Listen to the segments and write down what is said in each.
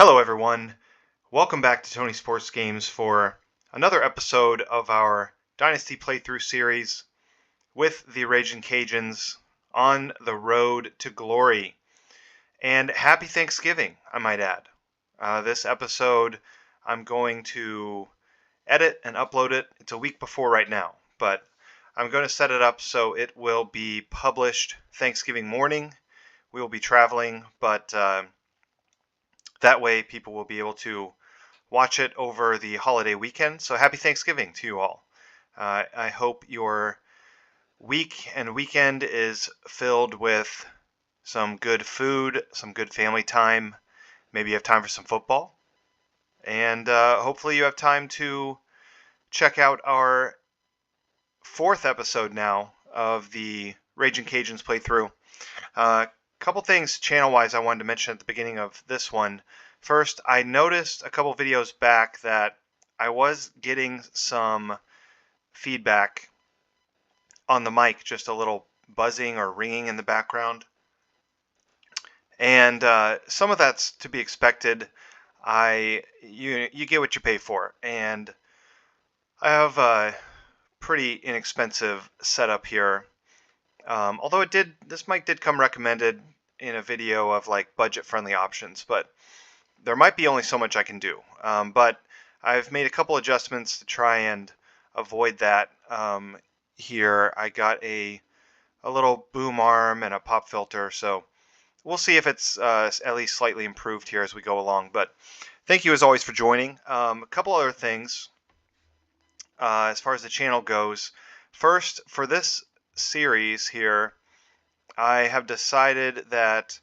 Hello, everyone. Welcome back to Tony Sports Games for another episode of our Dynasty playthrough series with the Ragin Cajuns on the road to glory. And happy Thanksgiving, I might add. This episode, I'm going to edit and upload it. It's a week before right now, but I'm going to set it up so it will be published Thanksgiving morning. We will be traveling, but that way people will be able to watch it over the holiday weekend. So happy Thanksgiving to you all. I hope your week and weekend is filled with some good food, some good family time. Maybe you have time for some football. And hopefully you have time to check out our fourth episode now of the Ragin Cajuns playthrough. Couple things channel-wise I wanted to mention at the beginning of this one. First, I noticed a couple videos back that I was getting some feedback on the mic, just a little buzzing or ringing in the background. And some of that's to be expected. You get what you pay for. And I have a pretty inexpensive setup here. Although this mic did come recommended in a video of like budget-friendly options, but there might be only so much I can do. But I've made a couple adjustments to try and avoid that. Here I got a little boom arm and a pop filter, so we'll see if it's at least slightly improved here as we go along. But thank you as always for joining. A couple other things as far as the channel goes. First, for this series here, I have decided that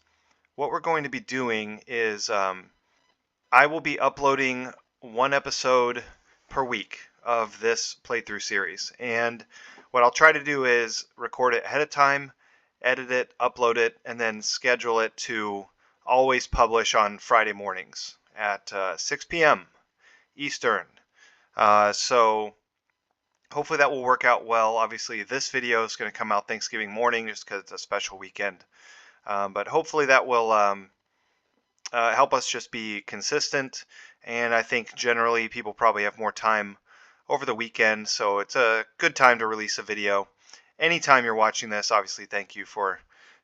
what we're going to be doing is I will be uploading one episode per week of this playthrough series. And what I'll try to do is record it ahead of time, edit it, upload it, and then schedule it to always publish on Friday mornings at 6 p.m. Eastern. So hopefully that will work out well. Obviously, this video is going to come out Thanksgiving morning just because it's a special weekend. But hopefully that will help us just be consistent. And I think generally people probably have more time over the weekend, so it's a good time to release a video. Anytime you're watching this, obviously, thank you for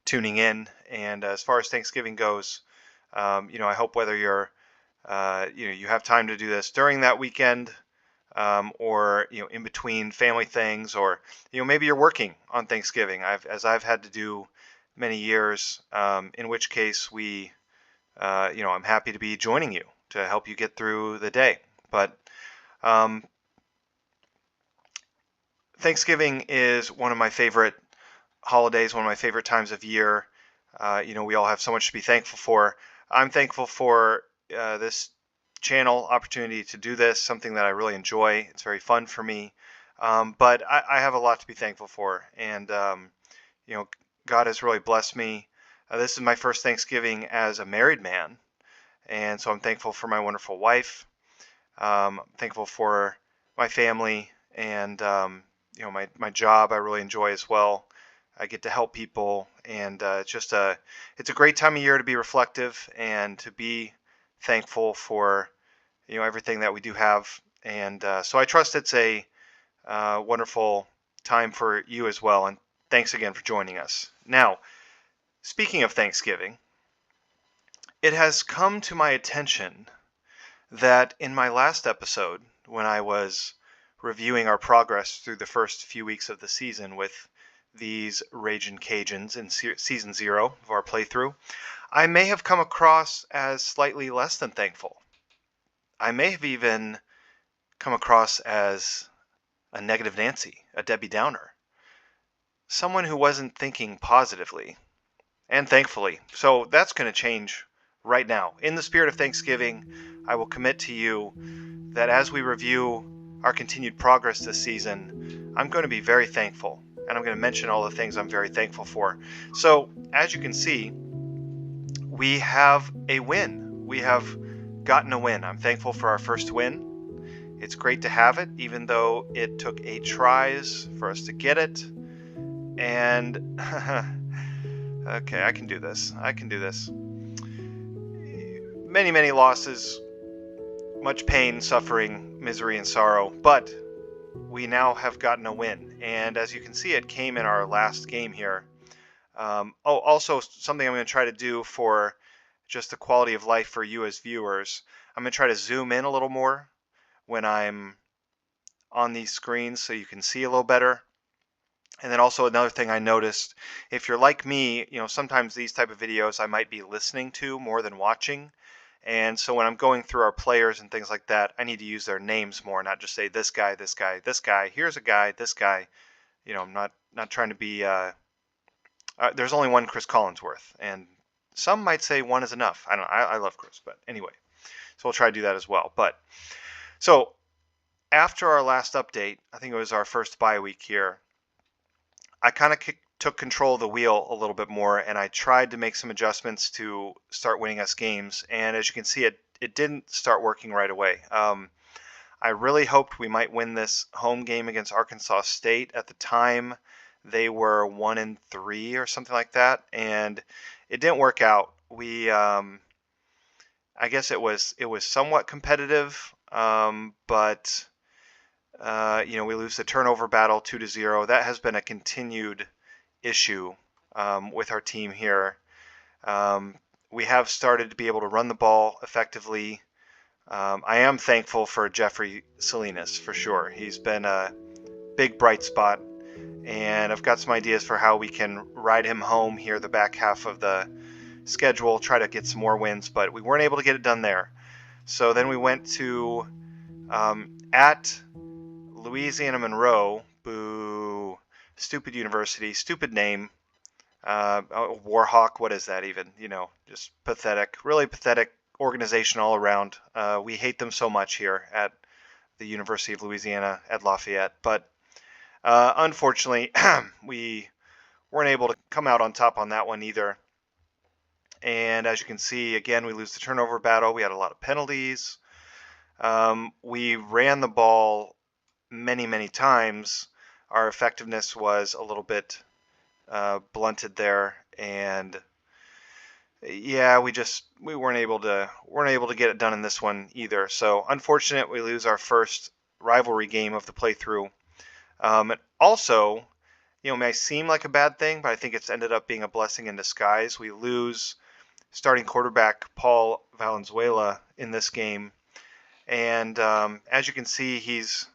tuning in. And as far as Thanksgiving goes, I hope whether you're, you have time to do this during that weekend, or in between family things, or maybe you're working on Thanksgiving, as I've had to do many years. In which case I'm happy to be joining you to help you get through the day. But Thanksgiving is one of my favorite holidays, one of my favorite times of year. We all have so much to be thankful for. I'm thankful for this channel opportunity to do this, something that I really enjoy. It's very fun for me. But I have a lot to be thankful for. And, God has really blessed me. This is my first Thanksgiving as a married man. And so I'm thankful for my wonderful wife. I'm thankful for my family and, my job I really enjoy as well. I get to help people, and it's a great time of year to be reflective and to be thankful for, everything that we do have. And so I trust it's a wonderful time for you as well. And thanks again for joining us. Now, speaking of Thanksgiving, it has come to my attention that in my last episode, when I was reviewing our progress through the first few weeks of the season with these Ragin Cajuns in Season 0 of our playthrough, I may have come across as slightly less than thankful. I may have even come across as a negative Nancy, a Debbie Downer, someone who wasn't thinking positively and thankfully. So that's going to change right now. In the spirit of Thanksgiving, I will commit to you that as we review our continued progress this season, I'm going to be very thankful, and I'm going to mention all the things I'm very thankful for. So, as you can see, we have a win. We have gotten a win. I'm thankful for our first win. It's great to have it, even though it took 8 tries for us to get it. And okay, I can do this. many, many losses, much pain, suffering, misery, and sorrow, but we now have gotten a win. And as you can see, it came in our last game here. Also something I'm going to try to do for just the quality of life for you as viewers, I'm going to try to zoom in a little more when I'm on these screens so you can see a little better. And then also another thing I noticed, if you're like me, sometimes these type of videos I might be listening to more than watching. And so when I'm going through our players and things like that, I need to use their names more, not just say this guy, this guy, this guy, here's a guy, this guy. I'm not trying to be, there's only one Chris Collinsworth, and some might say one is enough. I love Chris, but anyway, so we'll try to do that as well. But so after our last update, I think it was our first bye week here, I kind of took control of the wheel a little bit more, and I tried to make some adjustments to start winning us games. And as you can see, it didn't start working right away. I really hoped we might win this home game against Arkansas State. At the time, they were 1-3 or something like that, and it didn't work out. I guess it was somewhat competitive, but we lose the turnover battle 2-0. That has been a continued issue with our team here. We have started to be able to run the ball effectively. I am thankful for Jeffrey Salinas, for sure. He's been a big bright spot, and I've got some ideas for how we can ride him home here the back half of the schedule, try to get some more wins, but we weren't able to get it done there. So then we went to at Louisiana Monroe. Boo. Stupid university, stupid name. Warhawk, what is that even? Just pathetic, really pathetic organization all around. We hate them so much here at the University of Louisiana at Lafayette, but unfortunately, we weren't able to come out on top on that one either. And as you can see, again, we lose the turnover battle. We had a lot of penalties. We ran the ball many, many times. Our effectiveness was a little bit blunted there, and yeah, we weren't able to get it done in this one either. So unfortunate, we lose our first rivalry game of the playthrough. And also, it may seem like a bad thing, but I think it's ended up being a blessing in disguise. We lose starting quarterback Paul Valenzuela in this game, and as you can see, he's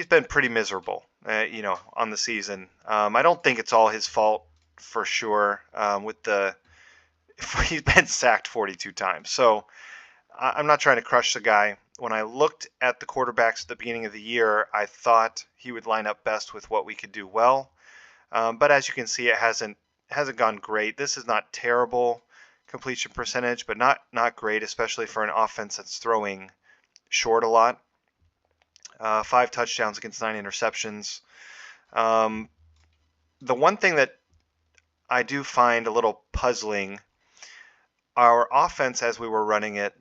been pretty miserable, on the season. I don't think it's all his fault for sure. He's been sacked 42 times, so I'm not trying to crush the guy. When I looked at the quarterbacks at the beginning of the year, I thought he would line up best with what we could do well. But as you can see, it hasn't gone great. This is not terrible completion percentage, but not great, especially for an offense that's throwing short a lot. 5 touchdowns against 9 interceptions. The one thing that I do find a little puzzling, our offense as we were running it,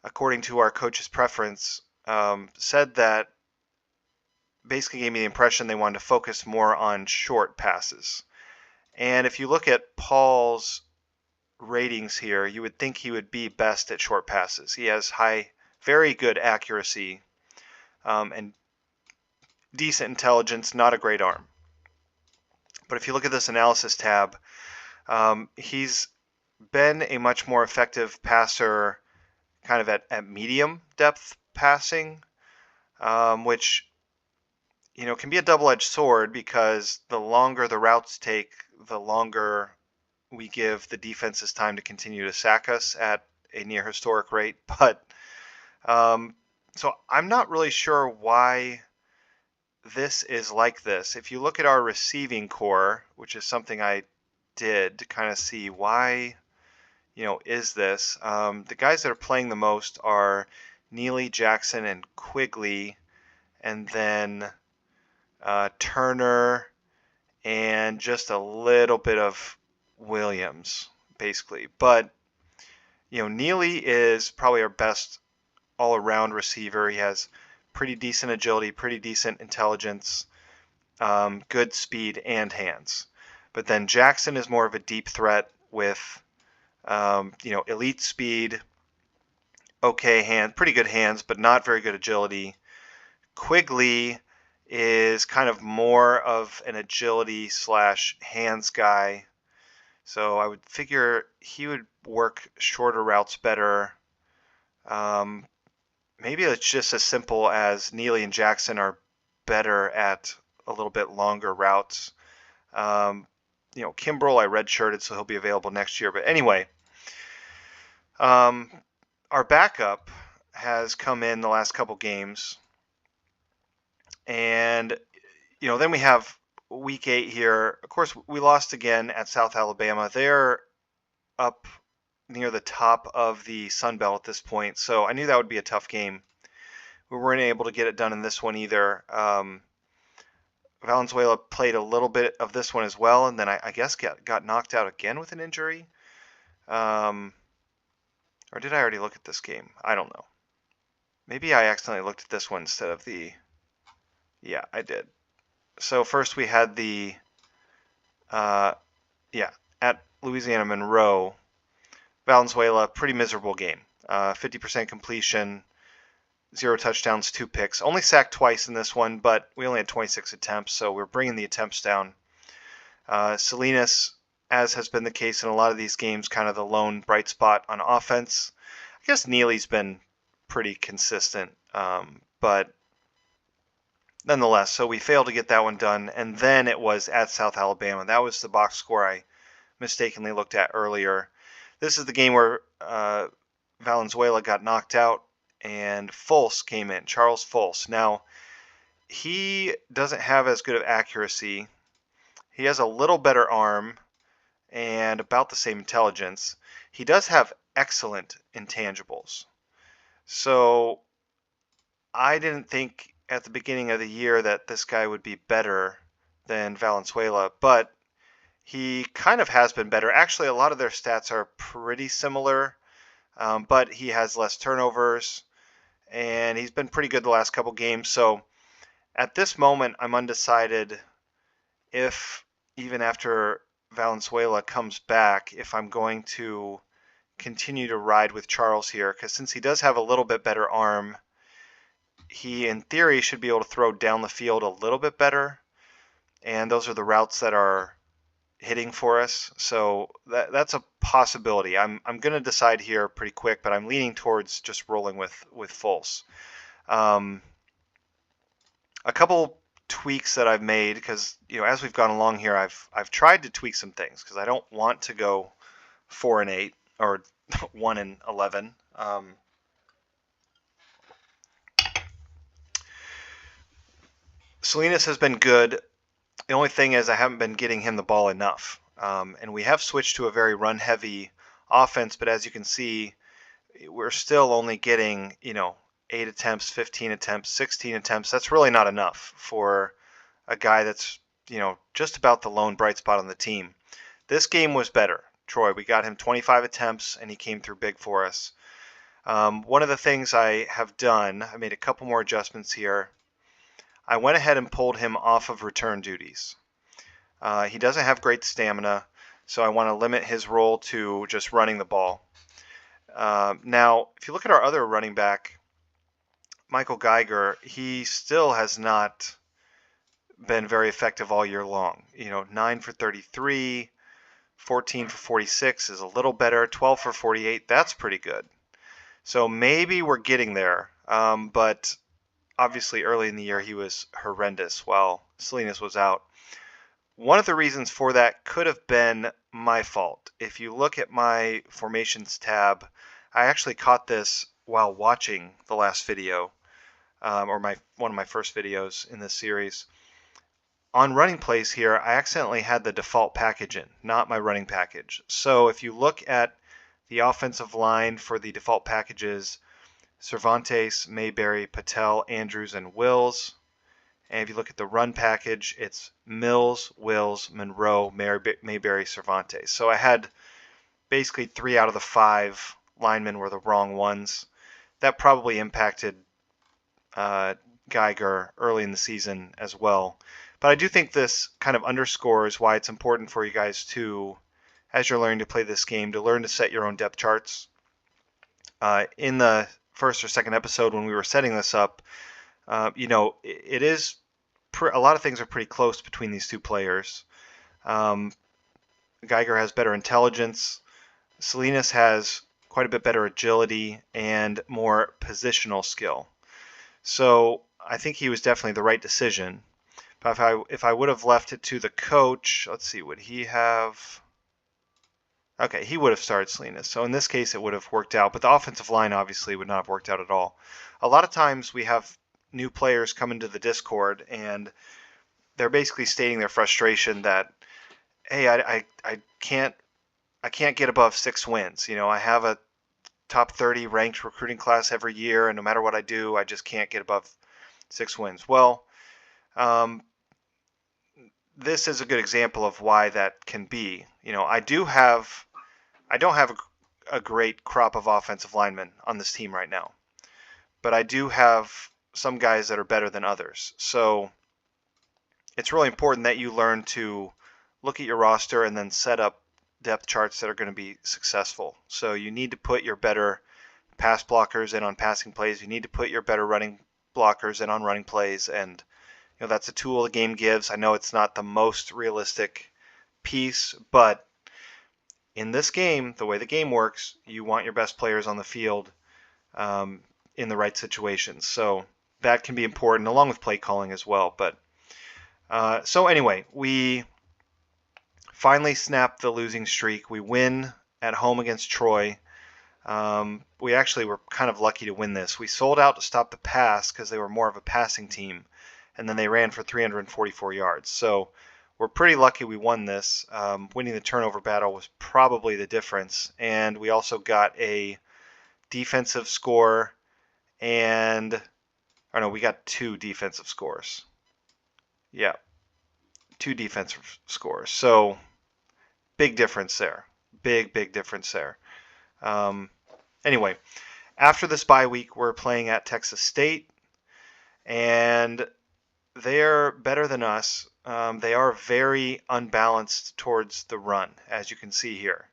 according to our coach's preference, said that basically gave me the impression they wanted to focus more on short passes. And if you look at Paul's ratings here, you would think he would be best at short passes. He has very good accuracy, and decent intelligence, not a great arm. But if you look at this analysis tab, he's been a much more effective passer kind of at medium depth passing, which can be a double-edged sword, because the longer the routes take, the longer we give the defenses time to continue to sack us at a near historic rate. But so I'm not really sure why this is like this. If you look at our receiving core, which is something I did to kind of see why, is this. The guys that are playing the most are Neely, Jackson, and Quigley, and then Turner, and just a little bit of Williams, basically. But, Neely is probably our best all-around receiver. He has pretty decent agility, pretty decent intelligence, good speed and hands. But then Jackson is more of a deep threat with, elite speed, okay hand, pretty good hands, but not very good agility. Quigley is kind of more of an agility slash hands guy. So I would figure he would work shorter routes better. Um, maybe it's just as simple as Neely and Jackson are better at a little bit longer routes. Kimbrel I redshirted, so he'll be available next year. But anyway, our backup has come in the last couple games, and then we have week 8 here. Of course, we lost again at South Alabama. They're up near the top of the Sun Belt at this point, so I knew that would be a tough game. We weren't able to get it done in this one either. Valenzuela played a little bit of this one as well, and then I guess got knocked out again with an injury. Or did I already look at this game? I don't know. Maybe I accidentally looked at this one instead of the... Yeah, I did. So first we had the... at Louisiana Monroe. Valenzuela, pretty miserable game. 50% completion, 0 touchdowns, 2 picks. Only sacked twice in this one, but we only had 26 attempts, so we're bringing the attempts down. Salinas, as has been the case in a lot of these games, kind of the lone bright spot on offense. I guess Neely's been pretty consistent, but nonetheless, so we failed to get that one done, and then it was at South Alabama. That was the box score I mistakenly looked at earlier. This is the game where Valenzuela got knocked out, and Fultz came in, Charles Fultz. Now, he doesn't have as good of accuracy. He has a little better arm and about the same intelligence. He does have excellent intangibles. So I didn't think at the beginning of the year that this guy would be better than Valenzuela, but he kind of has been better. Actually, a lot of their stats are pretty similar, but he has less turnovers, and he's been pretty good the last couple games. So at this moment, I'm undecided if, even after Valenzuela comes back, if I'm going to continue to ride with Charles here, because since he does have a little bit better arm, he, in theory, should be able to throw down the field a little bit better, and those are the routes that are hitting for us. So that's a possibility. I'm going to decide here pretty quick, but I'm leaning towards just rolling with Fultz. A couple tweaks that I've made, because as we've gone along here, I've tried to tweak some things because I don't want to go 4-8 or 1-11. Salinas has been good. The only thing is I haven't been getting him the ball enough. And we have switched to a very run-heavy offense, but as you can see, we're still only getting, 8 attempts, 15 attempts, 16 attempts. That's really not enough for a guy that's, just about the lone bright spot on the team. This game was better. Troy, we got him 25 attempts, and he came through big for us. One of the things I have done, I made a couple more adjustments here. I went ahead and pulled him off of return duties. He doesn't have great stamina, so I want to limit his role to just running the ball. Now, if you look at our other running back, Michael Geiger, he still has not been very effective all year long. 9 for 33, 14 for 46 is a little better, 12 for 48, that's pretty good. So maybe we're getting there, but obviously early in the year he was horrendous while Salinas was out. One of the reasons for that could have been my fault. If you look at my formations tab, I actually caught this while watching the last video, or one of my first videos in this series. On running plays here, I accidentally had the default package in, not my running package. So if you look at the offensive line for the default packages, Cervantes, Mayberry, Patel, Andrews, and Wills. And if you look at the run package, it's Mills, Wills, Monroe, Mayberry, Cervantes. So I had basically 3 out of the 5 linemen were the wrong ones. That probably impacted Geiger early in the season as well. But I do think this kind of underscores why it's important for you guys to, as you're learning to play this game, to learn to set your own depth charts. In the first or second episode when we were setting this up, it is a lot of things are pretty close between these two players. Um, Geiger has better intelligence. Salinas has quite a bit better agility and more positional skill. So I think he was definitely the right decision. But if I would have left it to the coach, let's see, would he have? Okay, he would have started Salinas. So in this case, it would have worked out. But the offensive line obviously would not have worked out at all. A lot of times we have new players come into the Discord and they're basically stating their frustration that, hey, I can't get above 6 wins. I have a top 30 ranked recruiting class every year, and no matter what I do, I just can't get above 6 wins. Well, this is a good example of why that can be. I don't have a great crop of offensive linemen on this team right now, but I do have some guys that are better than others. So it's really important that you learn to look at your roster and then set up depth charts that are going to be successful. So you need to put your better pass blockers in on passing plays. You need to put your better running blockers in on running plays, and that's a tool the game gives. I know it's not the most realistic piece, but in this game, the way the game works, you want your best players on the field in the right situations. So that can be important, along with play calling as well. But so anyway, we finally snapped the losing streak. We win at home against Troy. We actually were kind of lucky to win this. We sold out to stop the pass because they were more of a passing team, and then they ran for 344 yards. So we're pretty lucky we won this. Winning the turnover battle was probably the difference, and we also got a defensive score, we got 2 defensive scores. Yeah, 2 defensive scores. So big difference there. Big difference there. Anyway, after this bye week, we're playing at Texas State, and they're better than us. They are very unbalanced towards the run, as you can see here.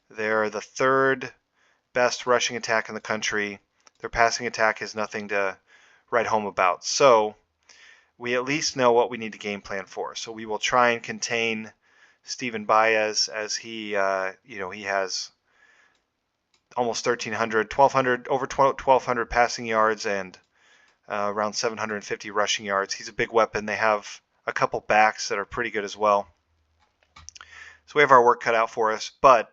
They're the 3rd best rushing attack in the country. Their passing attack is nothing to write home about. So we at least know what we need to game plan for. So we will try and contain Steven Baez as he has almost 1,300, 1,200, over 1,200 passing yards and around 750 rushing yards. He's a big weapon. They have a couple backs that are pretty good as well. So we have our work cut out for us. But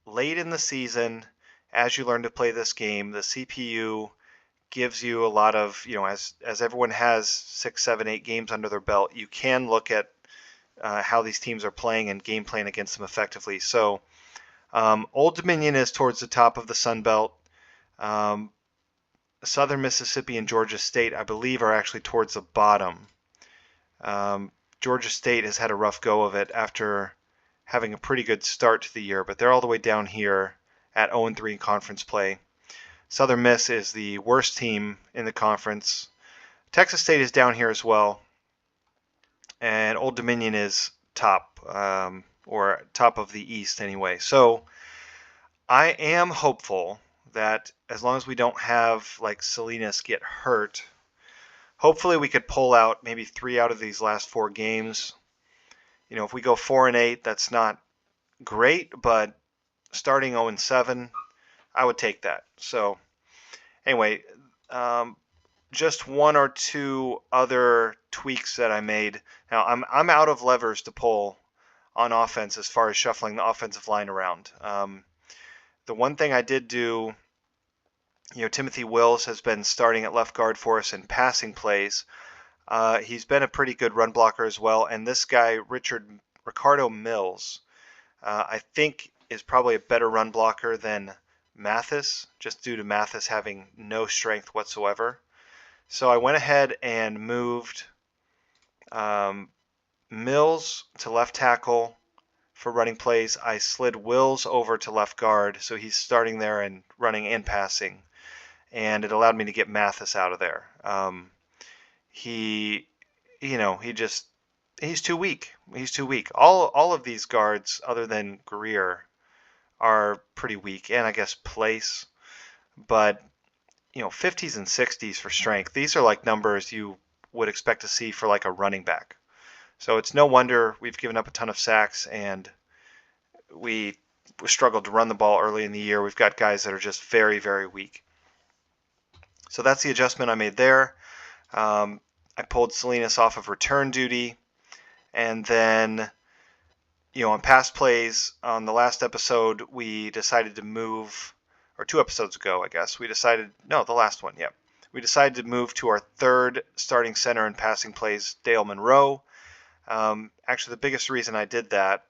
late in the season, as you learn to play this game, the CPU gives you a lot of, as everyone has 6, 7, 8 games under their belt, you can look at how these teams are playing and game plan against them effectively. So Old Dominion is towards the top of the Sun Belt. Southern Mississippi and Georgia State, I believe, are actually towards the bottom. Georgia State has had a rough go of it after having a pretty good start to the year, but they're all the way down here at 0-3 in conference play. Southern Miss is the worst team in the conference. Texas State is down here as well. And Old Dominion is top, or top of the East anyway. So I am hopeful that as long as we don't have like Salinas get hurt, hopefully we could pull out maybe 3 out of these last 4 games. If we go 4-8, that's not great, but starting 0-7, I would take that. So anyway, just 1 or 2 other tweaks that I made. Now I'm out of levers to pull on offense as far as shuffling the offensive line around. The one thing I did do, Timothy Wills has been starting at left guard for us in passing plays. He's been a pretty good run blocker as well. And this guy, Ricardo Mills, I think is probably a better run blocker than Mathis, just due to Mathis having no strength whatsoever. So I went ahead and moved Mills to left tackle for running plays. I slid Wills over to left guard, so he's starting there and running and passing. And it allowed me to get Mathis out of there. He's too weak. He's too weak. All of these guards, other than Greer, are pretty weak, and I guess Place. but 50s and 60s for strength. These are like numbers you would expect to see for like a running back. So it's no wonder we've given up a ton of sacks and we struggled to run the ball early in the year. We've got guys that are just very, very weak. So that's the adjustment I made there. I pulled Salinas off of return duty, and then on past plays on the last episode we decided to move, or 2 episodes ago I guess we decided, no, the last one, yeah, we decided to move to our third starting center in passing plays, Dale Monroe. Actually, the biggest reason I did that,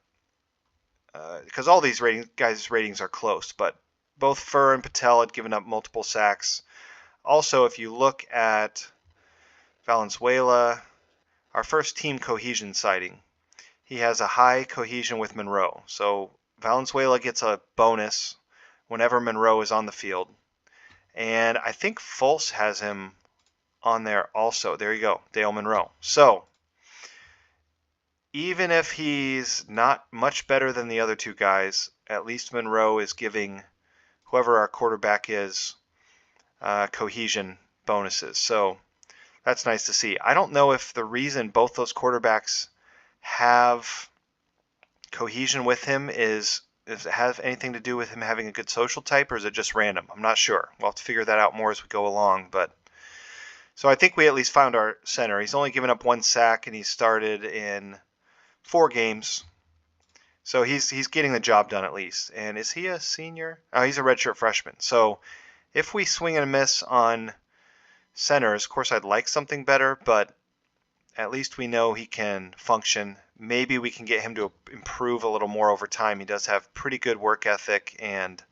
because all these guys' ratings are close, but both Furr and Patel had given up multiple sacks. Also, if you look at Valenzuela, our first team cohesion sighting, he has a high cohesion with Monroe. So Valenzuela gets a bonus whenever Monroe is on the field. And I think Fultz has him on there also. There you go, Dale Monroe. So even if he's not much better than the other two guys, at least Monroe is giving whoever our quarterback is cohesion bonuses. So that's nice to see. I don't know if the reason both those quarterbacks have cohesion with him is does it have anything to do with him having a good social type, or is it just random? I'm not sure. We'll have to figure that out more as we go along. But so I think we at least found our center. He's only given up 1 sack, and he started in 4 games. So he's getting the job done at least. And is he a senior? Oh, he's a redshirt freshman. So if we swing and a miss on centers, of course I'd like something better, but at least we know he can function. Maybe we can get him to improve a little more over time. He does have pretty good work ethic and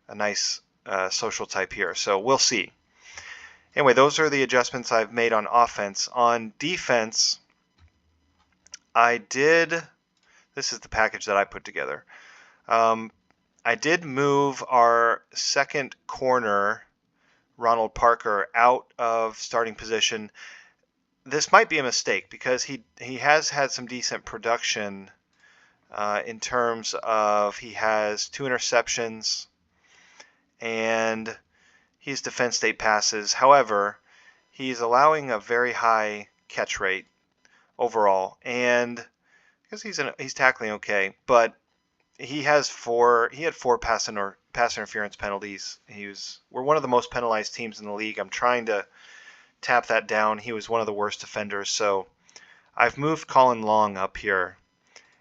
a nice social type here. So we'll see. Anyway, those are the adjustments I've made on offense. On defense, this is the package that I put together. I did move our second corner, Ronald Parker, out of starting position. This might be a mistake because he has had some decent production in terms of he has 2 interceptions and he's defense state passes. However, he's allowing a very high catch rate overall, and because he's tackling okay, but he had 4 pass interference penalties. We're one of the most penalized teams in the league. I'm trying to tap that down. He was one of the worst defenders. So I've moved Colin Long up here,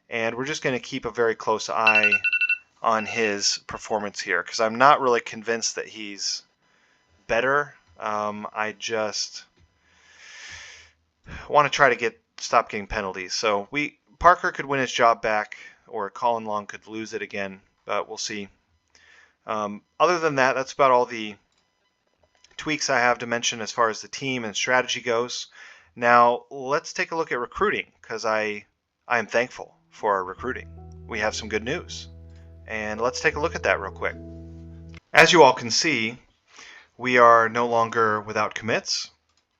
and we're just going to keep a very close eye on his performance here because I'm not really convinced that he's better. I just want to try to stop getting penalties. So Parker could win his job back, or Colin Long could lose it again, but we'll see. Other than that, that's about all the tweaks I have to mention as far as the team and strategy goes. Now let's take a look at recruiting because I am thankful for our recruiting. We have some good news, and let's take a look at that real quick. As you all can see, we are no longer without commits.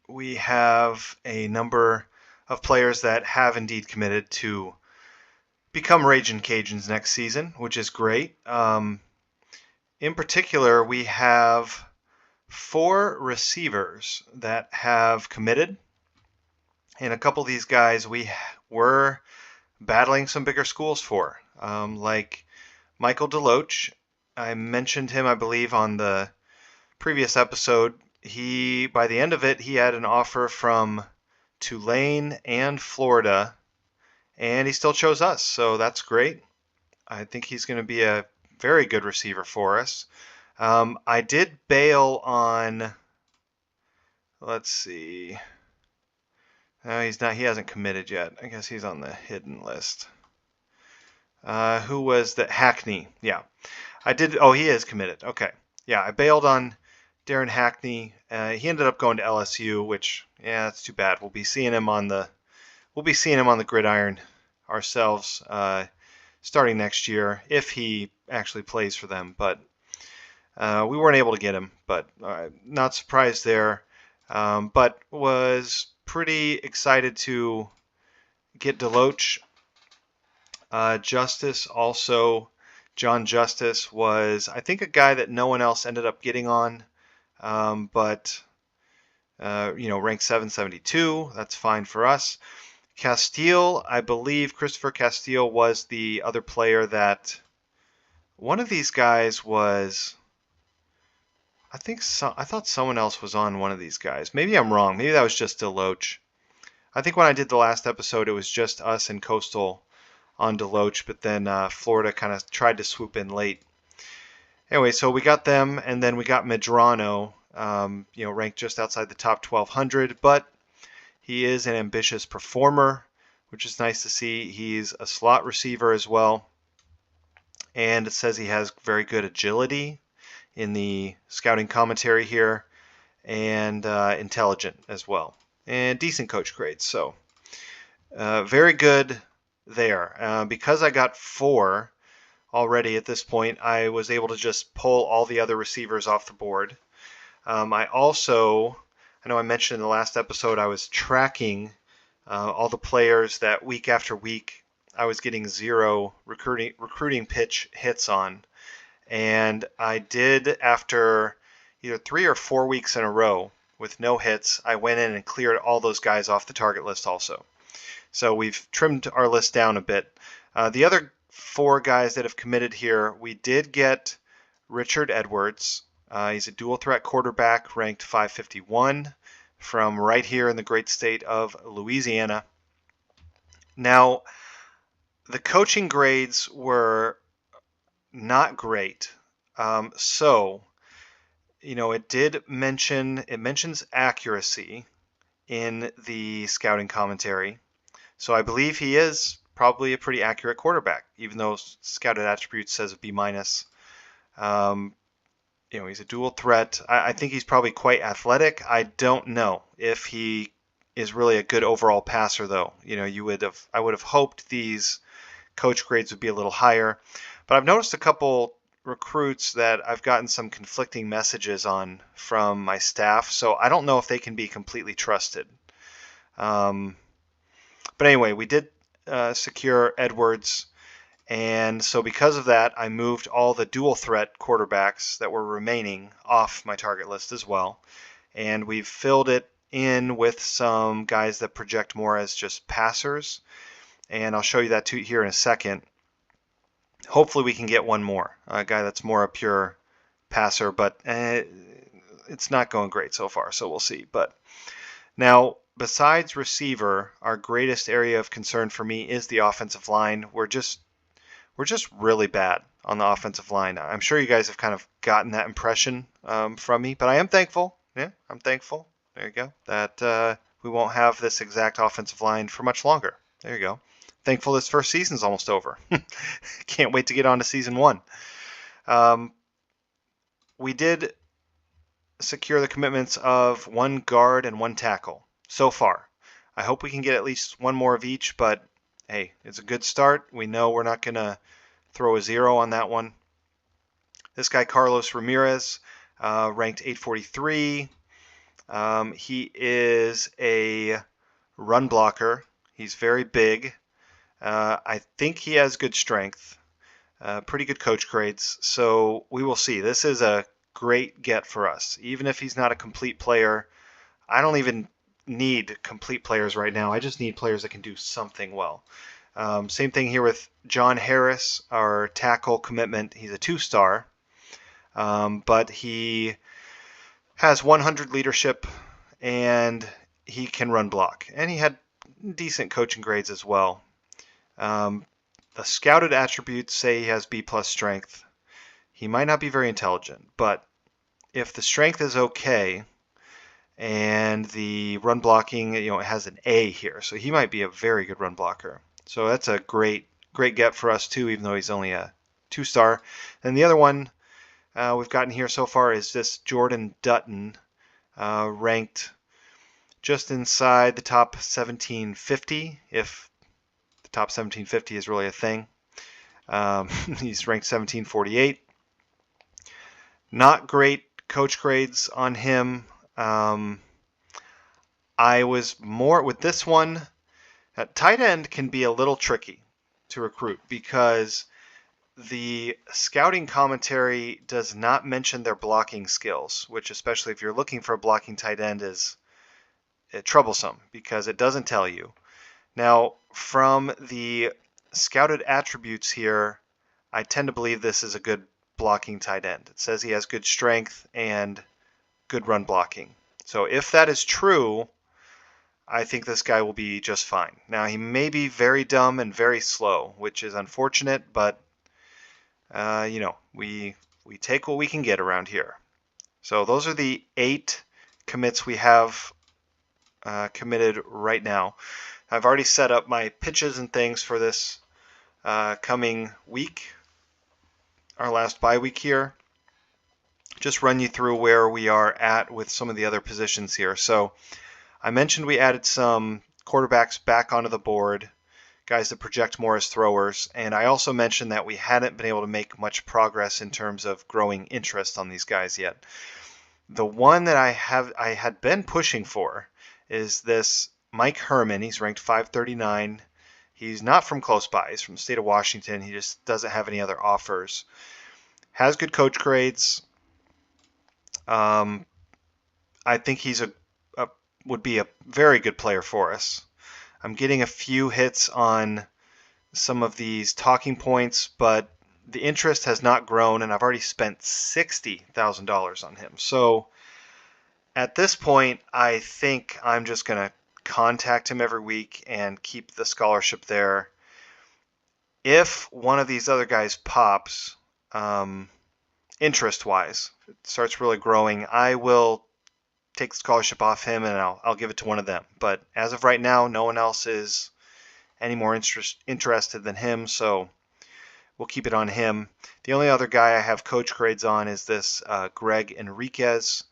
We have a number of players that have indeed committed to become Ragin Cajuns next season, which is great. In particular, we have 4 receivers that have committed, and a couple of these guys we were battling some bigger schools for, like Michael DeLoach. I mentioned him, I believe, on the previous episode. By the end of it, he had an offer from Tulane and Florida, and he still chose us, so that's great. I think he's going to be a very good receiver for us. I did bail on, let's see. No, he's not. He hasn't committed yet. I guess he's on the hidden list. Who was that? Hackney. Yeah. I did. Oh, he is committed. Okay. Yeah, I bailed on Darren Hackney. He ended up going to LSU, which, yeah, that's too bad. We'll be seeing him on the gridiron ourselves starting next year if he actually plays for them. But we weren't able to get him. But not surprised there. But was pretty excited to get DeLoach. Justice also John Justice was, I think, a guy that no one else ended up getting on, but ranked 772. That's fine for us. Castile, I believe Christopher Castile was the other player that one of these guys was. I thought someone else was on one of these guys. Maybe I'm wrong. Maybe that was just Deloach. I think when I did the last episode, it was just us and Coastal on Deloach, but then Florida kind of tried to swoop in late. Anyway, so we got them, and then we got Medrano, ranked just outside the top 1,200, but he is an ambitious performer, which is nice to see. He's a slot receiver as well, and it says he has very good agility in the scouting commentary here, and intelligent as well, and decent coach grades. So very good there. Because I got 4 already at this point, I was able to just pull all the other receivers off the board. I know I mentioned in the last episode I was tracking all the players that week after week I was getting 0 recruiting pitch hits on. And I did, after either 3 or 4 weeks in a row with no hits, I went in and cleared all those guys off the target list also. So we've trimmed our list down a bit. The other 4 guys that have committed here, we did get Richard Edwards. He's a dual threat quarterback, ranked 551, from right here in the great state of Louisiana. Now, the coaching grades were not great. It mentions accuracy in the scouting commentary. So I believe he is probably a pretty accurate quarterback, even though scouted attributes says a B-. He's a dual threat. I think he's probably quite athletic. I don't know if he is really a good overall passer, though. I would have hoped these coach grades would be a little higher. But I've noticed a couple recruits that I've gotten some conflicting messages on from my staff, so I don't know if they can be completely trusted. But anyway, we did secure Edwards, and so because of that, I moved all the dual threat quarterbacks that were remaining off my target list as well, and we've filled it in with some guys that project more as just passers, and I'll show you that too here in a second. Hopefully we can get one more, a guy that's more a pure passer, but it's not going great so far, so we'll see. But now, besides receiver, our greatest area of concern for me is the offensive line. We're just really bad on the offensive line. I'm sure you guys have kind of gotten that impression from me, but I am thankful. Yeah, I'm thankful. There you go. That we won't have this exact offensive line for much longer. There you go. Thankful this first season's almost over. Can't wait to get on to season 1. We did secure the commitments of 1 guard and 1 tackle so far. I hope we can get at least 1 more of each, but hey, it's a good start. We know we're not going to throw a 0 on that one. This guy, Carlos Ramirez, ranked 843. He is a run blocker. He's very big. I think he has good strength, pretty good coach grades, so we will see. This is a great get for us. Even if he's not a complete player, I don't even need complete players right now. I just need players that can do something well. Same thing here with John Harris, our tackle commitment. He's a 2-star, but he has 100 leadership, and he can run block. And he had decent coaching grades as well. The scouted attributes say he has B+ strength. He might not be very intelligent, but if the strength is okay and the run blocking, it has an A here, so he might be a very good run blocker. So that's a great get for us too, even though he's only a 2-star. And the other one we've gotten here so far is this Jordan Dutton, ranked just inside the top 1750, if the top 1750 is really a thing. He's ranked 1748. Not great coach grades on him. I was more with this one. Tight end can be a little tricky to recruit because the scouting commentary does not mention their blocking skills, which, especially if you're looking for a blocking tight end, is troublesome because it doesn't tell you. Now, from the scouted attributes here, I tend to believe this is a good blocking tight end. It says he has good strength and good run blocking. So if that is true, I think this guy will be just fine. Now, he may be very dumb and very slow, which is unfortunate, but we take what we can get around here. So those are the 8 commits we have committed right now. I've already set up my pitches and things for this coming week, our last bye week here. Just run you through where we are at with some of the other positions here. So I mentioned we added some quarterbacks back onto the board, guys that project more as throwers, and I also mentioned that we hadn't been able to make much progress in terms of growing interest on these guys yet. The one that I had been pushing for is this Mike Herman. He's ranked 539. He's not from close by. He's from the state of Washington. He just doesn't have any other offers. Has good coach grades. I think he's would be a very good player for us. I'm getting a few hits on some of these talking points, but the interest has not grown, and I've already spent $60,000 on him. So at this point, I think I'm just going to contact him every week and keep the scholarship there. If one of these other guys pops, interest-wise, it starts really growing, I will take the scholarship off him and I'll give it to one of them. But as of right now, no one else is any more interested than him, so we'll keep it on him. The only other guy I have coach grades on is this Greg Enriquez,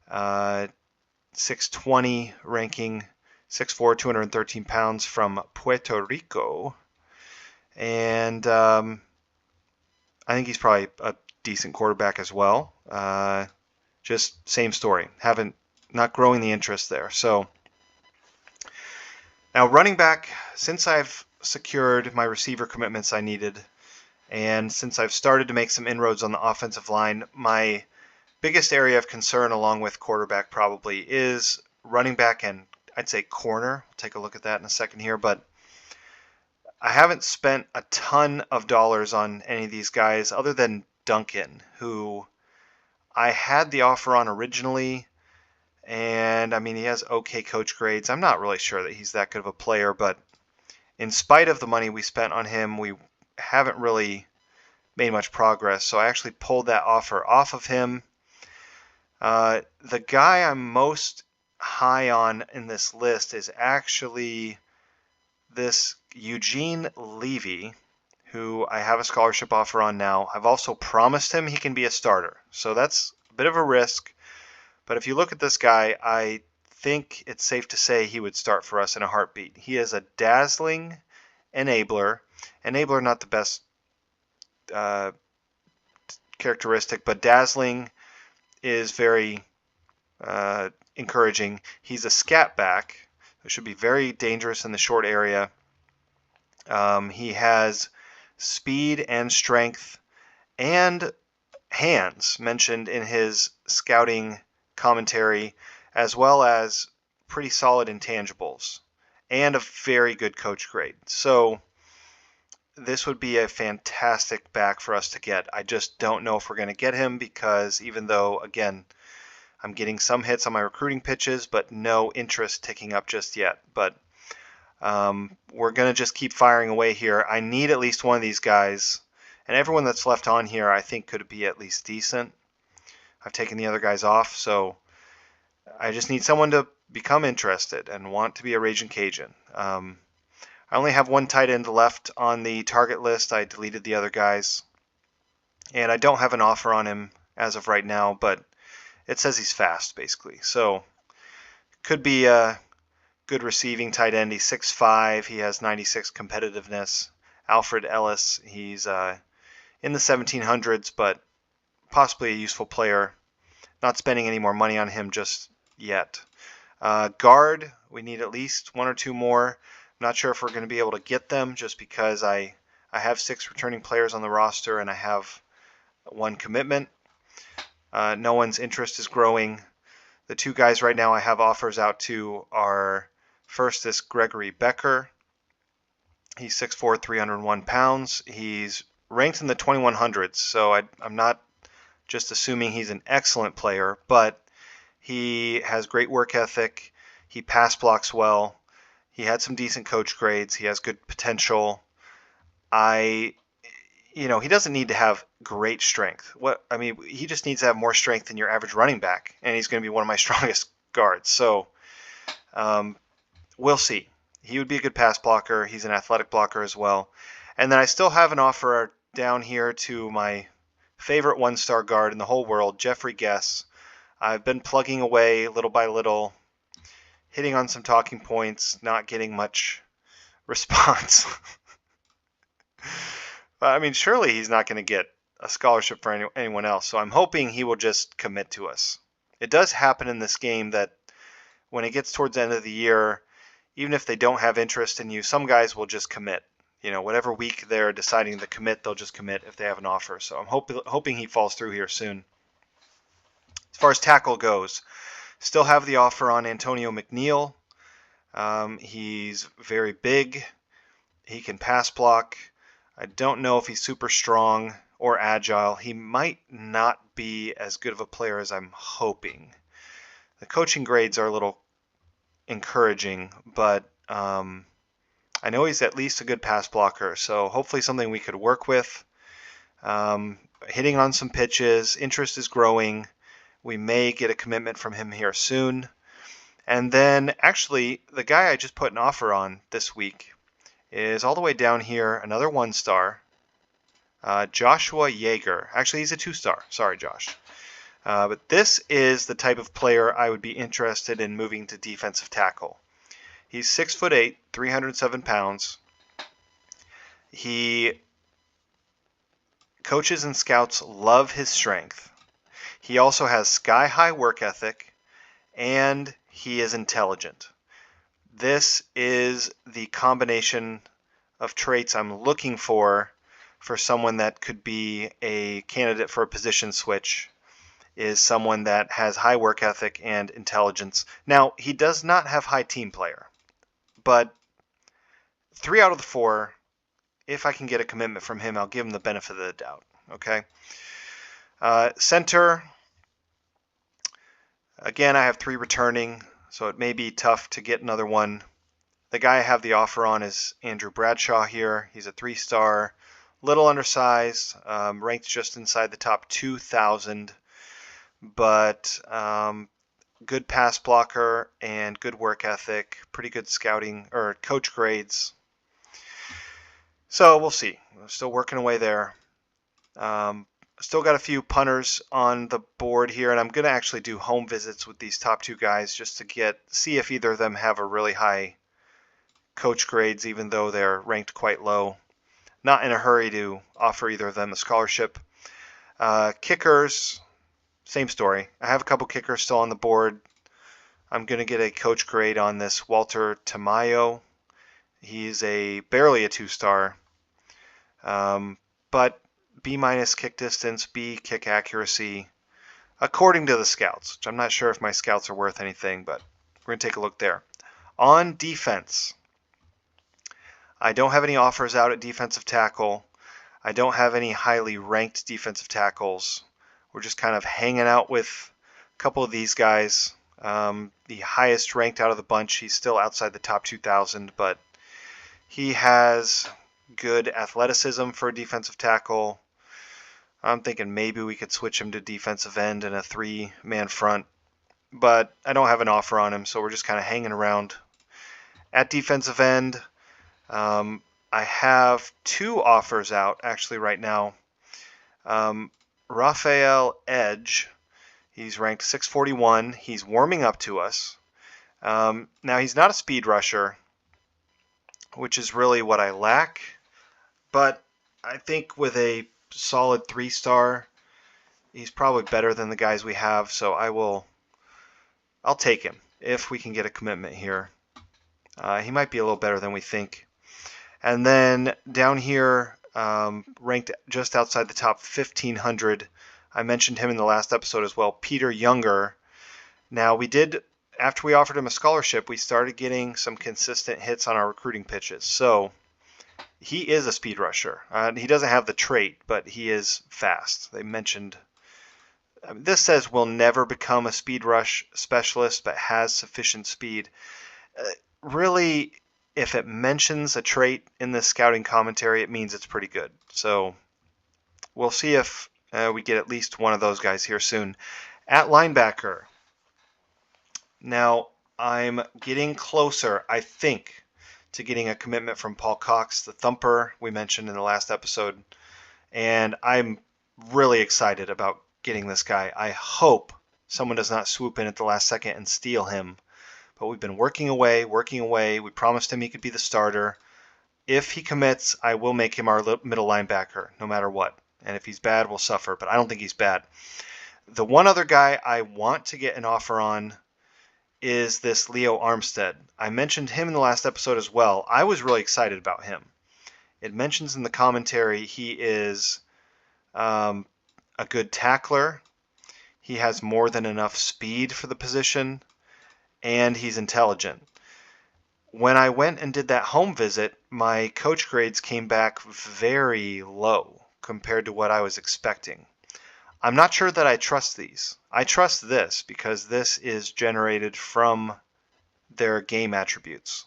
620 ranking, 6'4", 213 pounds from Puerto Rico. And I think he's probably a decent quarterback as well. Just same story. Not growing the interest there. So now running back, since I've secured my receiver commitments I needed, and since I've started to make some inroads on the offensive line, my biggest area of concern, along with quarterback probably, is running back and I'd say corner. We'll take a look at that in a second here, but I haven't spent a ton of dollars on any of these guys other than Duncan, who I had the offer on originally, and I mean, he has okay coach grades. I'm not really sure that he's that good of a player, but in spite of the money we spent on him, we haven't really made much progress, so I actually pulled that offer off of him. The guy I'm most high on in this list is actually this Eugene Levy, who I have a scholarship offer on now. I've also promised him he can be a starter, so that's a bit of a risk. But if you look at this guy, I think it's safe to say he would start for us in a heartbeat. He is a dazzling enabler. Enabler, not the best characteristic, but dazzling is very encouraging. He's a scat back, who should be very dangerous in the short area. He has speed and strength and hands mentioned in his scouting commentary, as well as pretty solid intangibles and a very good coach grade. So this would be a fantastic back for us to get. I just don't know if we're going to get him because even though, again, I'm getting some hits on my recruiting pitches, but no interest ticking up just yet. But we're going to just keep firing away here. I need at least one of these guys, and everyone that's left on here I think could be at least decent. I've taken the other guys off, so I just need someone to become interested and want to be a Ragin Cajun. I only have one tight end left on the target list. I deleted the other guys, and I don't have an offer on him as of right now, but it says he's fast, basically. So could be a good receiving tight end. He's 6'5". He has 96 competitiveness. Alfred Ellis, he's in the 1700s, but possibly a useful player. Not spending any more money on him just yet. Guard, we need at least one or two more. I'm not sure if we're going to be able to get them just because I I have 6 returning players on the roster, and I have 1 commitment. No one's interest is growing. The 2 guys right now I have offers out to are first this Gregory Becker. He's 6'4", 301 pounds. He's ranked in the 2100s, so I'm not just assuming he's an excellent player, but he has great work ethic. He pass blocks well. He had some decent coach grades. He has good potential. He doesn't need to have great strength. He just needs to have more strength than your average running back, and he's going to be one of my strongest guards. So, we'll see. He would be a good pass blocker. He's an athletic blocker as well. And then I still have an offer down here to my favorite 1-star guard in the whole world, Jeffrey Guess. I've been plugging away little by little, hitting on some talking points, not getting much response. Surely he's not going to get a scholarship for anyone else, so I'm hoping he will just commit to us. It does happen in this game that when it gets towards the end of the year, even if they don't have interest in you, some guys will just commit. Whatever week they're deciding to commit, they'll just commit if they have an offer. So I'm hoping he falls through here soon. As far as tackle goes, still have the offer on Antonio McNeil. He's very big. He can pass block. I don't know if he's super strong or agile. He might not be as good of a player as I'm hoping. The coaching grades are a little encouraging, but I know he's at least a good pass blocker, so hopefully something we could work with. Hitting on some pitches, interest is growing. We may get a commitment from him here soon. And then, actually, the guy I just put an offer on this week is all the way down here, another 1-star, Joshua Yeager. Actually, he's a 2-star. Sorry, Josh. But this is the type of player I would be interested in moving to defensive tackle. He's 6'8", 307 pounds. Coaches and scouts love his strength. He also has sky-high work ethic, and he is intelligent. This is the combination of traits I'm looking for someone that could be a candidate for a position switch, is someone that has high work ethic and intelligence. Now, he does not have high team player, but 3 out of the 4, if I can get a commitment from him, I'll give him the benefit of the doubt. Okay. Center, again, I have 3 returning, so it may be tough to get another one. The guy I have the offer on is Andrew Bradshaw here. He's a 3-star, little undersized, ranked just inside the top 2,000, but good pass blocker and good work ethic, pretty good scouting or coach grades. So we'll see. We're still working away there. Still got a few punters on the board here, and I'm going to actually do home visits with these top 2 guys just to see if either of them have a really high coach grades, even though they're ranked quite low. Not in a hurry to offer either of them a scholarship. Kickers, same story. I have a couple kickers still on the board. I'm going to get a coach grade on this Walter Tamayo. He's barely a 2-star, but B- kick distance, B kick accuracy, according to the scouts, which I'm not sure if my scouts are worth anything, but we're going to take a look there. On defense, I don't have any offers out at defensive tackle. I don't have any highly ranked defensive tackles. We're just kind of hanging out with a couple of these guys. The highest ranked out of the bunch, he's still outside the top 2,000, but he has good athleticism for a defensive tackle. I'm thinking maybe we could switch him to defensive end in a 3-man front, but I don't have an offer on him, so we're just kind of hanging around. At defensive end, I have 2 offers out actually right now. Raphael Edge, he's ranked 641. He's warming up to us. Now, he's not a speed rusher, which is really what I lack, but I think with a solid 3-star, he's probably better than the guys we have, so I'll take him if we can get a commitment here. He might be a little better than we think. And then down here, ranked just outside the top 1,500. I mentioned him in the last episode as well, Peter Younger. Now, after we offered him a scholarship, we started getting some consistent hits on our recruiting pitches. So he is a speed rusher. He doesn't have the trait, but he is fast. They mentioned this says will never become a speed rush specialist, but has sufficient speed. Really, if it mentions a trait in the scouting commentary, it means it's pretty good. So we'll see if we get at least one of those guys here soon. At linebacker, now I'm getting closer, I think, to getting a commitment from Paul Cox, the thumper we mentioned in the last episode. And I'm really excited about getting this guy. I hope someone does not swoop in at the last second and steal him. But we've been working away. We promised him he could be the starter. If he commits, I will make him our middle linebacker, no matter what. And if he's bad, we'll suffer. But I don't think he's bad. The one other guy I want to get an offer on is this Leo Armstead. I mentioned him in the last episode as well. I was really excited about him. It mentions in the commentary he is a good tackler. He has more than enough speed for the position, and he's intelligent. When I went and did that home visit, my coach grades came back very low compared to what I was expecting. I'm not sure that I trust these. I trust this because this is generated from their game attributes.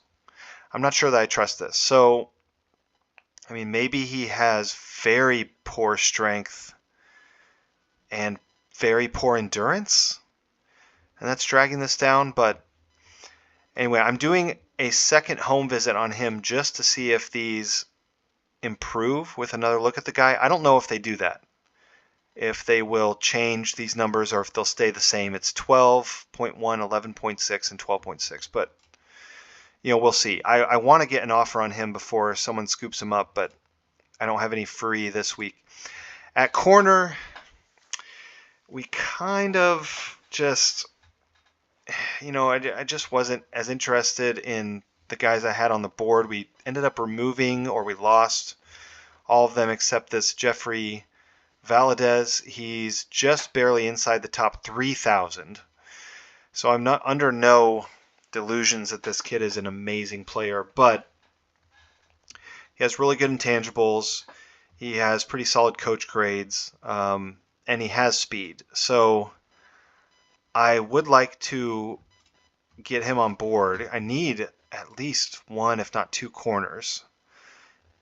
I'm not sure that I trust this. So, I mean, maybe he has very poor strength and very poor endurance, and that's dragging this down. But anyway, I'm doing a second home visit on him just to see if these improve with another look at the guy. I don't know if they do that, if they will change these numbers or if they'll stay the same. It's 12.1, 11.6, and 12.6, but we'll see. I want to get an offer on him before someone scoops him up, but I don't have any free this week. At corner, we kind of just, I just wasn't as interested in the guys I had on the board. We ended up removing, or we lost all of them except this Jeffrey Valadez. He's just barely inside the top 3,000. So I'm not under no delusions that this kid is an amazing player, but he has really good intangibles. He has pretty solid coach grades, and he has speed. So I would like to get him on board. I need at least one, if not two corners.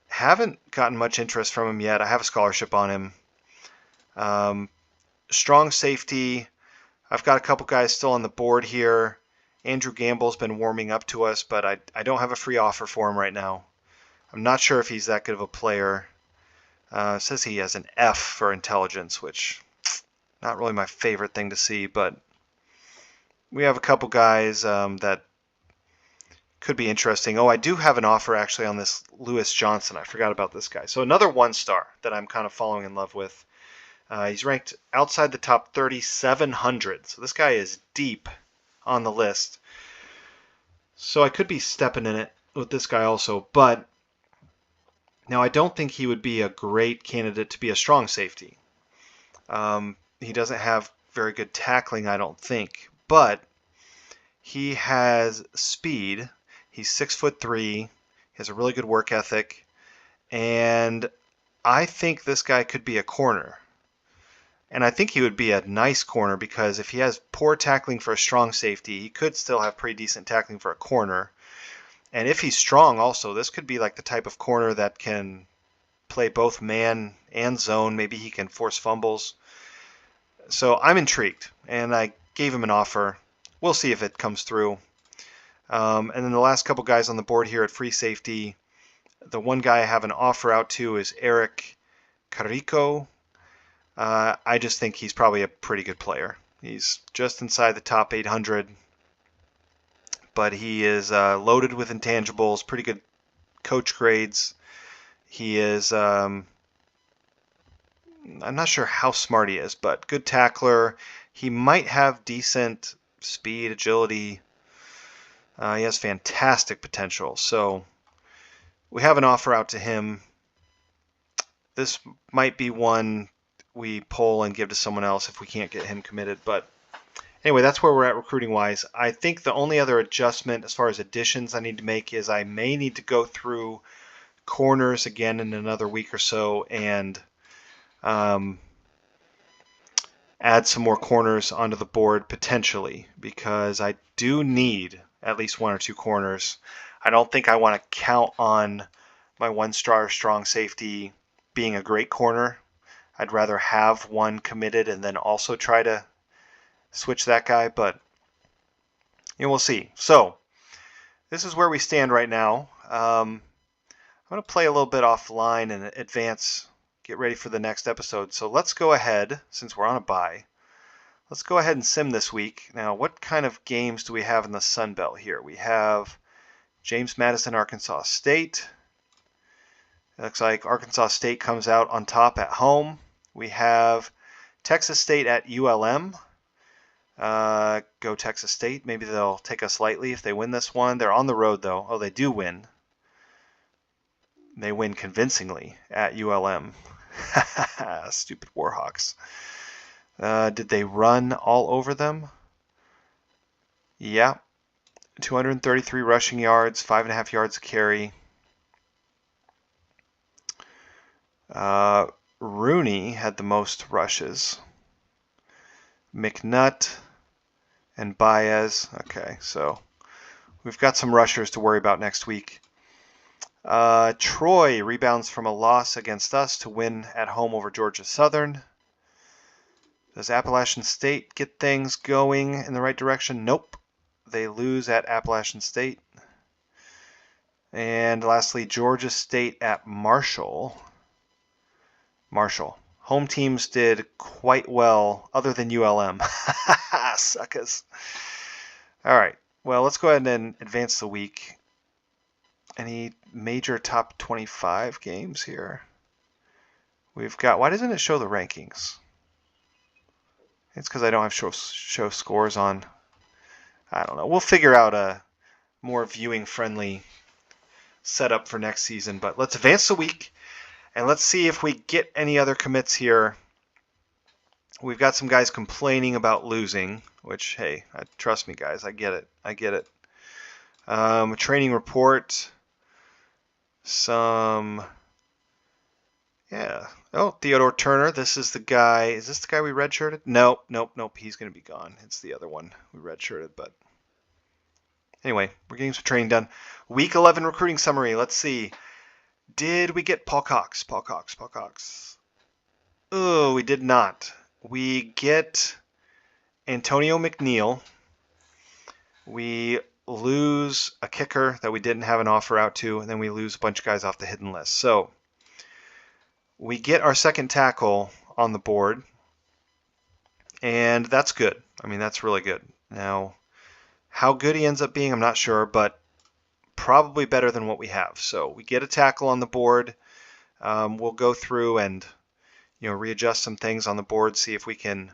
Haven't gotten much interest from him yet. I have a scholarship on him. Strong safety. I've got a couple guys still on the board here. Andrew Gamble's been warming up to us, but I don't have a free offer for him right now. I'm not sure if he's that good of a player. It says he has an F for intelligence, which not really my favorite thing to see, but we have a couple guys that could be interesting. Oh, I do have an offer actually on this Lewis Johnson. I forgot about this guy. So another one-star that I'm kind of falling in love with. He's ranked outside the top 3,700. So this guy is deep on the list. So I could be stepping in it with this guy also. But now I don't think he would be a great candidate to be a strong safety. He doesn't have very good tackling, I don't think. But he has speed. He's 6'3". He has a really good work ethic. And I think this guy could be a corner. And I think he would be a nice corner because if he has poor tackling for a strong safety, he could still have pretty decent tackling for a corner. And if he's strong also, this could be like the type of corner that can play both man and zone. Maybe he can force fumbles. So I'm intrigued, and I gave him an offer. We'll see if it comes through. And then the last couple guys on the board here at free safety, the one guy I have an offer out to is Eric Carrico. I just think he's probably a pretty good player. He's just inside the top 800, but he is loaded with intangibles, pretty good coach grades. He is, I'm not sure how smart he is, but good tackler. He might have decent speed, agility. He has fantastic potential. So we have an offer out to him. this might be one we pull and give to someone else if we can't get him committed. But anyway, that's where we're at recruiting-wise. I think the only other adjustment as far as additions I need to make is I may need to go through corners again in another week or so and add some more corners onto the board potentially, because I do need at least 1 or 2 corners. I don't think I want to count on my 1-star strong safety being a great corner. I'd rather have one committed and then also try to switch that guy, but we'll see. So this is where we stand right now. I'm going to play a little bit offline and advance, get ready for the next episode. So let's go ahead, since we're on a bye, let's go ahead and sim this week. Now, what kind of games do we have in the Sun Belt here? We have James Madison, Arkansas State. It looks like Arkansas State comes out on top at home. We have Texas State at ULM. Go Texas State. Maybe they'll take us lightly if they win this one. They're on the road, though. Oh, they do win. They win convincingly at ULM. Stupid Warhawks. Did they run all over them? Yeah. 233 rushing yards, 5.5 yards a carry. Rooney had the most rushes. McNutt and Baez. Okay, so we've got some rushers to worry about next week. Troy rebounds from a loss against us to win at home over Georgia Southern. Does Appalachian State get things going in the right direction? Nope. They lose at Appalachian State. And lastly, Georgia State at Marshall. Home teams did quite well, other than ULM. Suckers. All right. Well, let's go ahead and advance the week. Any major top 25 games here? We've got. Why doesn't it show the rankings? It's because I don't have show scores on. I don't know. We'll figure out a more viewing-friendly setup for next season. But let's advance the week. And let's see if we get any other commits here. We've got some guys complaining about losing, which, hey, trust me, guys, I get it. A training report. Oh, Theodore Turner. This is the guy. Is this the guy we redshirted? Nope. He's going to be gone. It's the other one we redshirted, but anyway, we're getting some training done. Week 11 recruiting summary. Let's see. Did we get Paul Cox? Oh, we did not. We get Antonio McNeil. We lose a kicker that we didn't have an offer out to, and then we lose a bunch of guys off the hidden list. So we get our second tackle on the board, and that's good. I mean, that's really good. Now, how good he ends up being, I'm not sure, but probably better than what we have. So we get a tackle on the board. We'll go through and readjust some things on the board, see if we can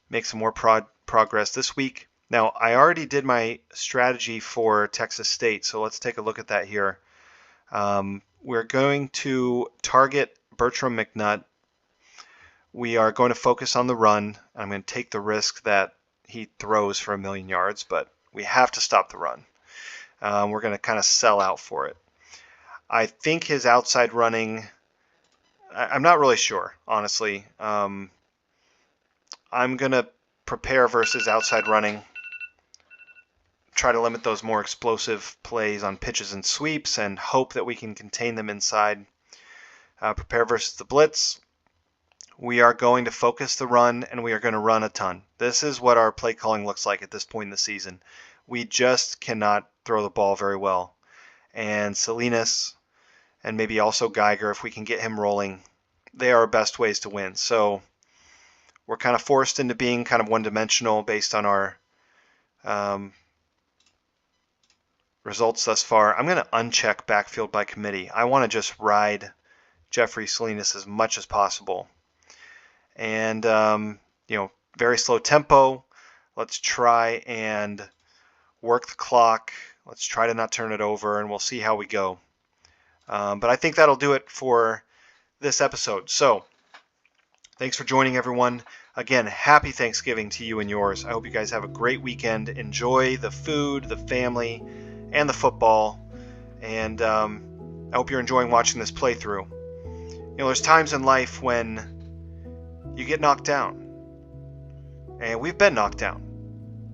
make some more progress this week. Now, I already did my strategy for Texas State, so let's take a look at that here. We're going to target Bertram McNutt. We are going to focus on the run. I'm going to take the risk that he throws for 1,000,000 yards, but we have to stop the run. We're going to kind of sell out for it. I think his outside running, I'm not really sure, honestly. I'm going to prepare versus outside running. Try to limit those more explosive plays on pitches and sweeps and hope that we can contain them inside. Prepare versus the blitz. We are going to focus the run, and we are going to run a ton. This is what our play calling looks like at this point in the season. We just cannot throw the ball very well. And Salinas and maybe also Geiger, if we can get him rolling, they are our best ways to win. So we're kind of forced into being kind of one-dimensional based on our results thus far. I'm going to uncheck backfield by committee. I want to just ride Jeffrey Salinas as much as possible. And, very slow tempo. Let's try and work the clock. Let's try to not turn it over, and we'll see how we go. But I think that'll do it for this episode. So, thanks for joining, everyone. Again, happy Thanksgiving to you and yours. I hope you guys have a great weekend. Enjoy the food, the family, and the football. And I hope you're enjoying watching this playthrough. You know, there's times in life when you get knocked down. And we've been knocked down.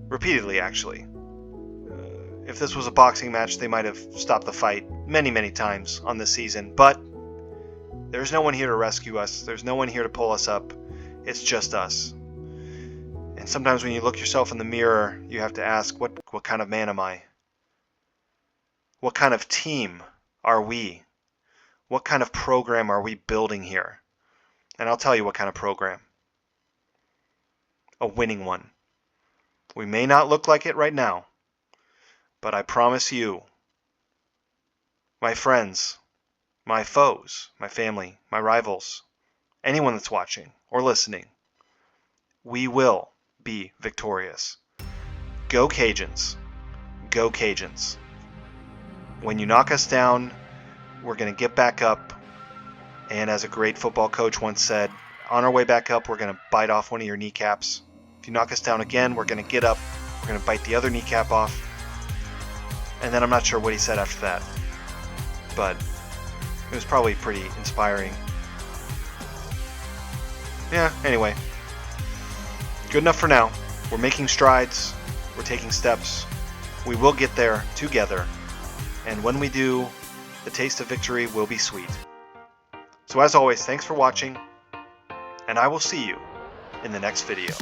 Repeatedly, actually. If this was a boxing match, they might have stopped the fight many, many times on this season. But there's no one here to rescue us. There's no one here to pull us up. It's just us. And sometimes when you look yourself in the mirror, you have to ask, what kind of man am I? What kind of team are we? What kind of program are we building here? And I'll tell you what kind of program. A winning one. We may not look like it right now, but I promise you, my friends, my foes, my family, my rivals, anyone that's watching or listening, we will be victorious. Go Cajuns. Go Cajuns. When you knock us down, we're going to get back up. And as a great football coach once said, on our way back up, we're going to bite off one of your kneecaps. If you knock us down again, we're going to get up. We're going to bite the other kneecap off. And then I'm not sure what he said after that. But it was probably pretty inspiring. Yeah, anyway. Good enough for now. We're making strides. We're taking steps. We will get there together. And when we do, the taste of victory will be sweet. So as always, thanks for watching. And I will see you in the next video.